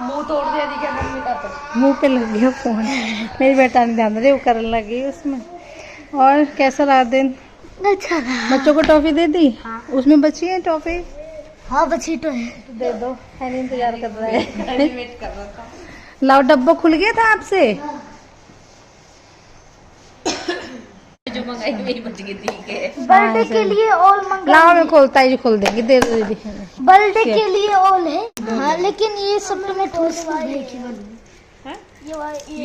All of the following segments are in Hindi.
मुंह तोड़ दिया जी क्या मम्मी का तो। मुंह पे लग गया फोन। मेरी बेटा नहीं ध्यान दे, वो करने लगी उसमें। और कैसा रहा दिन? अच्छा रहा। बच्चों को टॉफी दे दी? हाँ। उसमें बची है टॉफी? हाँ बची तो है। दे दो, है नहीं इंतजार कर रहा है। वेट कर रहा था। लाओ, डब्बा खुल गया था आपसे। जो मंगाई वही बच गई थी के। बर्थडे के लिए ऑल मंगा। लाओ, मैं खोलता ही खोल देंगे। दे दो दीदी। बर्थडे के लिए ऑल है। हाँ लेकिन ये सब तो मैं टोस्ट ये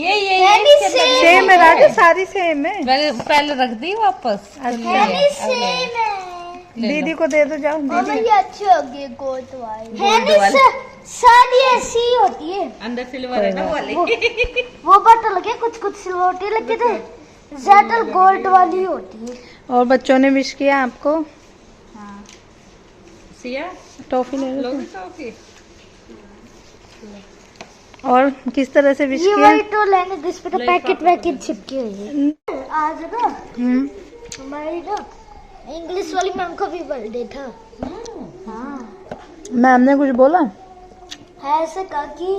सेम है राजू, सारी सेम है। पहले रख दी वापस। दीदी को दे दो, जाओ दीदी। ये अच्छी होगी गोल्ड वाली। सारी ऐसी ही होती है। अंदर सिल्वर है ना वाली। वो बटल के कुछ सिल्वर होती है लेकिन ज्यादा गोल्ड वाली होती है। और बच्चों ने विश किया आपको? हाँ। सिया टॉफी ले लो। टॉफी। और किस तरह से विश ये किया? वही तो लेने जिस पे तो पैकेट चिपके हुए हैं। आज ना हमारी ना इंग्लिश वाली मैम का भी बर्थडे था। हाँ। मैम ने कुछ बोला? है ऐसे कहा कि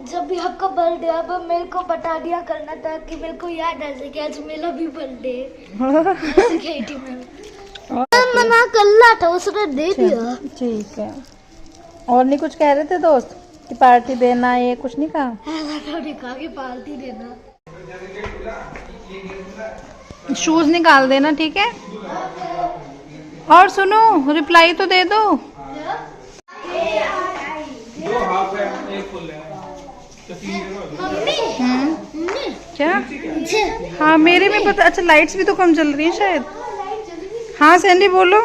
जब भी आपका बर्थडे अब मेरे को बता दिया करना था कि मेरे को याद आ जाए कि आज मेरा भी बर्थडे ऐसे कही थी मैम। मना कर रहा था उसने दे दिया। ठीक है। और नहीं कुछ कह रहे थे दोस्त कि पार्टी देना, ये कुछ नहीं कहा? कहा कि पार्टी देना। शूज निकाल देना, ठीक है? और सुनो, रिप्लाई तो दे दो। क्या? हाँ मेरे में पता। अच्छा लाइट्स भी तो कम चल रही है शायद। हाँ सैंडी बोलो।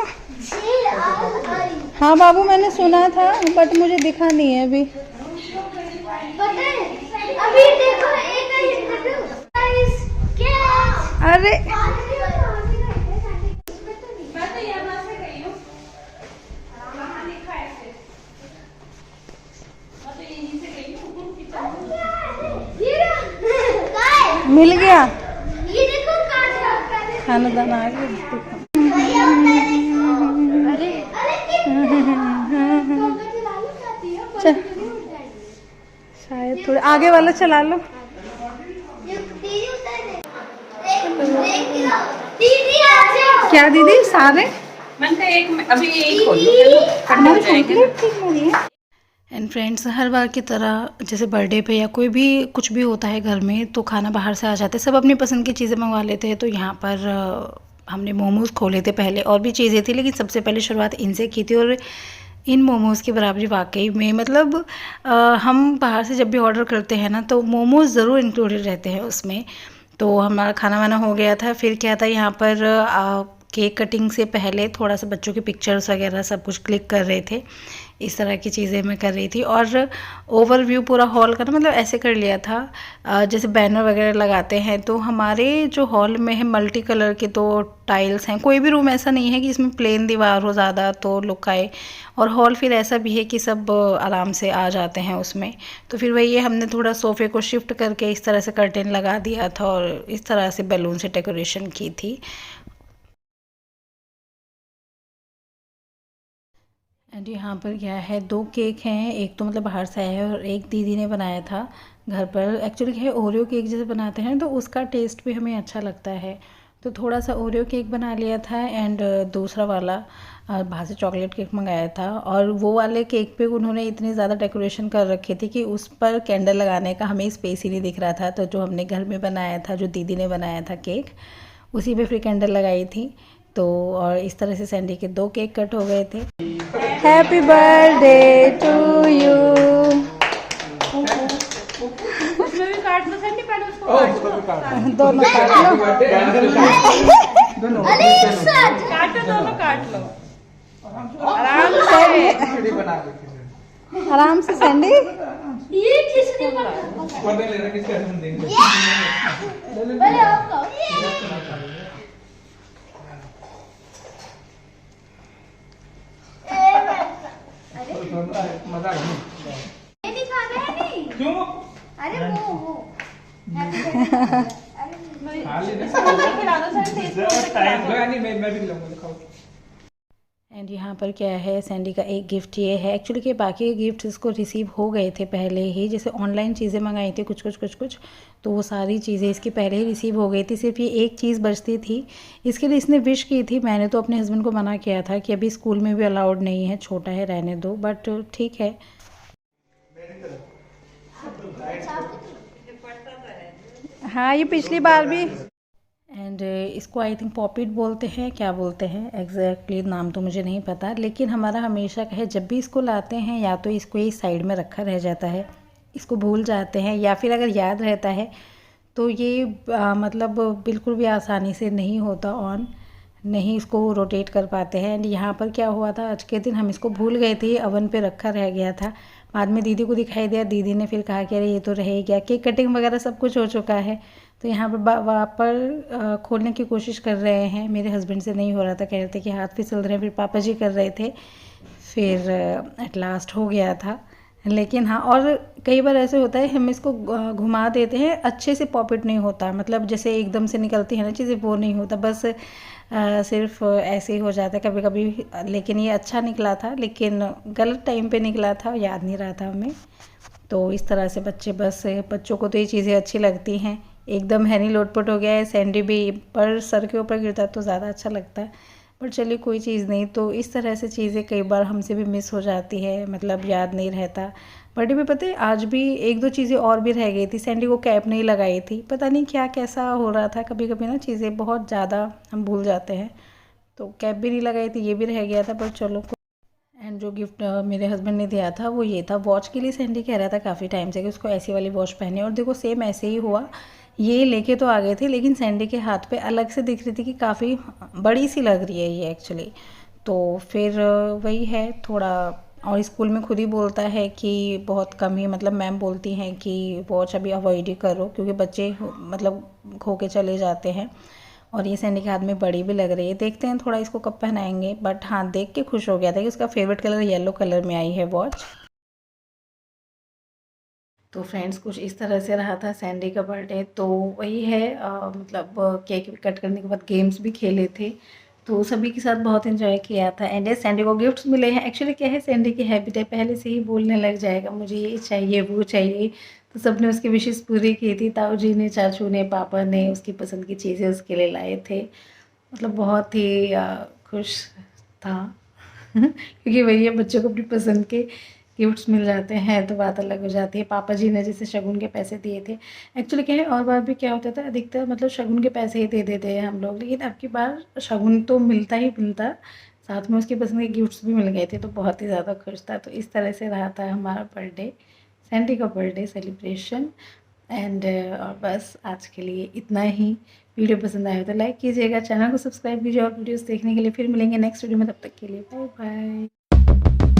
हाँ बाबू, मैंने सुना था बट मुझे दिखा नहीं है अभी। अभी देखो अरे मिल गया। ये देखो खाना दाना आ गया। शायद थोड़े आगे वाला चला लो। क्या दीदी सारे? मैंने एक अभी एक खोल लो। एंड फ्रेंड्स, हर बार की तरह जैसे बर्थडे पे या कोई भी कुछ भी होता है घर में तो खाना बाहर से आ जाते हैं, सब अपनी पसंद की चीज़ें मंगवा लेते हैं। तो यहाँ पर हमने मोमोज़ खोले थे। पहले और भी चीज़ें थी लेकिन सबसे पहले शुरुआत इनसे की थी। और इन मोमोज़ की बराबरी वाकई में मतलब हम बाहर से जब भी ऑर्डर करते हैं ना तो मोमोज़ ज़रूर इंक्लूडेड रहते हैं उसमें। तो हमारा खाना वाना हो गया था। फिर क्या था, यहाँ पर केक कटिंग से पहले थोड़ा सा बच्चों की पिक्चर्स वगैरह सब कुछ क्लिक कर रहे थे। इस तरह की चीज़ें मैं कर रही थी। और ओवरव्यू पूरा हॉल का ना मतलब ऐसे कर लिया था जैसे बैनर वगैरह लगाते हैं। तो हमारे जो हॉल में है मल्टी कलर के तो टाइल्स हैं। कोई भी रूम ऐसा नहीं है कि इसमें प्लेन दीवार हो ज़्यादा तो लुक आए। और हॉल फिर ऐसा भी है कि सब आराम से आ जाते हैं उसमें। तो फिर वही हमने थोड़ा सोफ़े को शिफ्ट करके इस तरह से कर्टेन लगा दिया था और इस तरह से बैलून से डेकोरेशन की थी। एंड यहाँ पर क्या है, 2 केक हैं। एक तो मतलब बाहर से आया है और एक दीदी ने बनाया था घर पर। एक्चुअली क्या है, ओरियो केक जैसे बनाते हैं तो उसका टेस्ट भी हमें अच्छा लगता है। तो थोड़ा सा ओरियो केक बना लिया था। एंड दूसरा वाला बाहर से चॉकलेट केक मंगाया था। और वो वाले केक पे उन्होंने इतनी ज़्यादा डेकोरेशन कर रखी थी कि उस पर कैंडल लगाने का हमें स्पेस ही नहीं दिख रहा था। तो जो हमने घर में बनाया था, जो दीदी ने बनाया था केक, उसी पे फिर कैंडल लगाई थी। तो और इस तरह से सैंडी के 2 केक कट हो गए थे। Happy birthday to you. उसमें भी काट लो सैंडी, पहले उसको काट लो। दोनों काट लो। काटो, दोनों काट लो आराम से। आराम से सैंडी। ये किसने बनाया? पहले आप खाओ। मजा ये नहीं खाना है नहीं। क्यों? अरे वो खिला दो सर, टेस्ट एंड यहाँ यहाँ पर क्या है, सैंडी का एक गिफ्ट ये है एक्चुअली कि बाकी के गिफ्ट इसको रिसीव हो गए थे पहले ही, जैसे ऑनलाइन चीज़ें मंगाई थी कुछ तो वो सारी चीज़ें इसकी पहले ही रिसीव हो गई थी। सिर्फ ये एक चीज़ बचती थी, इसके लिए इसने विश की थी। मैंने तो अपने हस्बैंड को मना किया था कि अभी स्कूल में भी अलाउड नहीं है, छोटा है, रहने दो, बट ठीक है। हाँ, ये पिछली बार भी। एंड इसको आई थिंक पॉपिट बोलते हैं, क्या बोलते हैं एग्जैक्टली नाम तो मुझे नहीं पता, लेकिन हमारा हमेशा का है जब भी इसको लाते हैं या तो इसको ये साइड में रखा रह जाता है, इसको भूल जाते हैं, या फिर अगर याद रहता है तो ये मतलब बिल्कुल भी आसानी से नहीं होता ऑन, नहीं इसको रोटेट कर पाते हैं। एंड यहाँ पर क्या हुआ था, आज के दिन हम इसको भूल गए थे, अवन पे रखा रह गया था। बाद में दीदी को दिखाई दिया, दीदी ने फिर कहा कि अरे ये तो रह ही गया। केक कटिंग वगैरह सब कुछ हो चुका है, तो यहाँ पर वहाँ पर खोलने की कोशिश कर रहे हैं। मेरे हस्बैंड से नहीं हो रहा था, कह रहे थे कि हाथ फिसल रहे हैं, फिर पापा जी कर रहे थे, फिर एट लास्ट हो गया था। लेकिन हाँ, और कई बार ऐसे होता है हम इसको घुमा देते हैं, अच्छे से पॉपिट नहीं होता, मतलब जैसे एकदम से निकलती है ना चीज़ें, वो नहीं होता, बस सिर्फ ऐसे ही हो जाता है कभी कभी। लेकिन ये अच्छा निकला था, लेकिन गलत टाइम पे निकला था, याद नहीं रहा था हमें। तो इस तरह से बच्चों को तो ये चीज़ें अच्छी लगती हैं। एकदम हैनी लोटपोट हो गया है, सैंडी भी पर सर के ऊपर गिरता तो ज़्यादा अच्छा लगता है, पर चलिए कोई चीज़ नहीं। तो इस तरह से चीज़ें कई बार हमसे भी मिस हो जाती है, मतलब याद नहीं रहता। बर्थडे में पता है आज भी एक दो चीज़ें और भी रह गई थी। सैंडी को कैप नहीं लगाई थी, पता नहीं क्या कैसा हो रहा था, कभी कभी ना चीज़ें बहुत ज़्यादा हम भूल जाते हैं। तो कैप भी नहीं लगाई थी, ये भी रह गया था, पर चलो। एंड जो गिफ्ट मेरे हस्बैंड ने दिया था वो ये था, वॉच के लिए। सैंडी कह रहा था काफ़ी टाइम से कि उसको ऐसी वाली वॉच पहने, और देखो सेम ऐसे ही हुआ। ये लेके तो आ गए थे, लेकिन सैंडी के हाथ पे अलग से दिख रही थी कि काफ़ी बड़ी सी लग रही है ये एक्चुअली। तो फिर वही है थोड़ा, और स्कूल में खुद ही बोलता है कि बहुत कम ही, मतलब मैम बोलती हैं कि वॉच अभी अवॉइड ही करो, क्योंकि बच्चे मतलब खो के चले जाते हैं। और ये सैंडी के हाथ में बड़ी भी लग रही है, देखते हैं थोड़ा इसको कब पहनाएंगे। बट हाँ, देख के खुश हो गया था कि उसका फेवरेट कलर येलो कलर में आई है वॉच। तो फ्रेंड्स, कुछ इस तरह से रहा था सैंडी का बर्थडे। तो वही है, मतलब केक कट करने के बाद गेम्स भी खेले थे, तो सभी के साथ बहुत एंजॉय किया था। एंड सैंडी को गिफ्ट्स मिले हैं। एक्चुअली क्या है, सैंडी की हैबिट है पहले से ही बोलने लग जाएगा मुझे ये चाहिए वो चाहिए, तो सबने उसकी विशेस पूरी की थी। ताऊ जी ने, चाचू ने, पापा ने उसकी पसंद की चीज़ें उसके लिए लाए थे। मतलब बहुत ही खुश था क्योंकि वही है, बच्चों को अपनी पसंद के गिफ्ट्स मिल जाते हैं तो बात अलग हो जाती है। पापा जी ने जैसे शगुन के पैसे दिए थे। एक्चुअली क्या है, और बार भी क्या होता था, अधिकतर मतलब शगुन के पैसे ही दे देते हैं हम लोग, लेकिन अब की बार शगुन तो मिलता ही मिलता, साथ में उसकी पसंद के गिफ्ट्स भी मिल गए थे, तो बहुत ही ज़्यादा खुश था। तो इस तरह से रहा था हमारा बर्थडे, सैंडी का बर्थडे सेलिब्रेशन। एंड और बस आज के लिए इतना ही। वीडियो पसंद आया तो लाइक कीजिएगा, चैनल को सब्सक्राइब कीजिए, और वीडियोस देखने के लिए फिर मिलेंगे नेक्स्ट वीडियो में। तब तक के लिए बाय बाय।